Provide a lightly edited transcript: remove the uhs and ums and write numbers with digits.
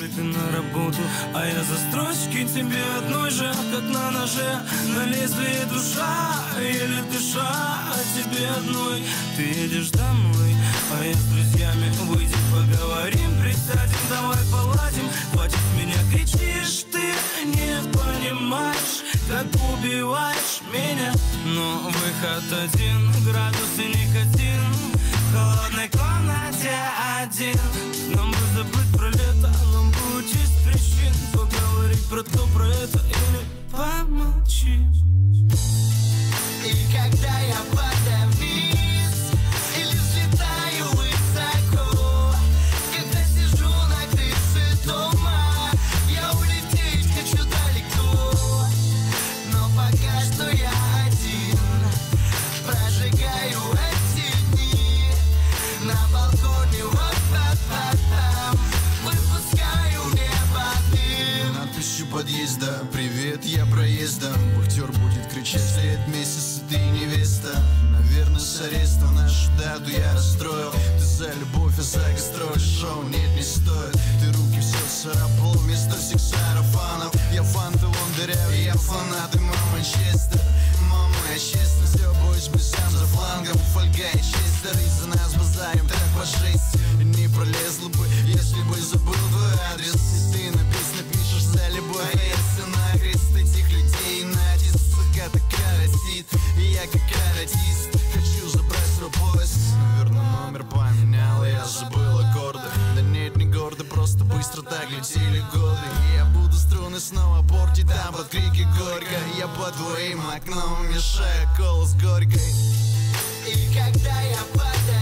Бежит ты на работу, а я за строчки тебе одной же, как на ноже. На лезвие душа, еле дыша, а тебе одной. Ты едешь домой, а я с друзьями. Выйдем, поговорим, присядем, давай поладим. Хватит меня кричишь, ты не понимаешь, как убиваешь меня. Но выход один, градус и никотин. В холодной комнате один. Нам бы забыть про лето, нам бы учесть причин. Поговорить про то, про это или помолчи. И когда я падаю вниз или взлетаю высоко, когда сижу на крыше дома, я улететь хочу далеко. Но пока что я один, прожигаю эти дни на балконе, выпускаю небо дым. Надпись у подъезда: привет, я проездом. Вахтер будет кричать вслед: месяц и ты невеста. Наверное, с ареста нашу дату я расстроил. Ты за любовь, а за гастроли шоу нет, не стоит. Ты руки все царапал вместо всех сарафанов. Я фанты вон дырявый, я фанат, и мама Манчестер. Мама, я честно, все боюсь быть сам за флангом. Фольга и Честер, из-за нас базарим так по 6. Не пролезла бы, если бы забыл твой адрес. И ты написано пишешь за любовь, а если нахрест этих людей натиск. Сука такая растит, и я как каратист. Хочу забрать свой пояс, наверное, номер поменял, и я забыл аккорды. Да нет, не гордо, просто быстро так летели годы. И я буду струны снова портить там под крики горько. Я под твоим окном мешаю колу с горькой. И когда я падаю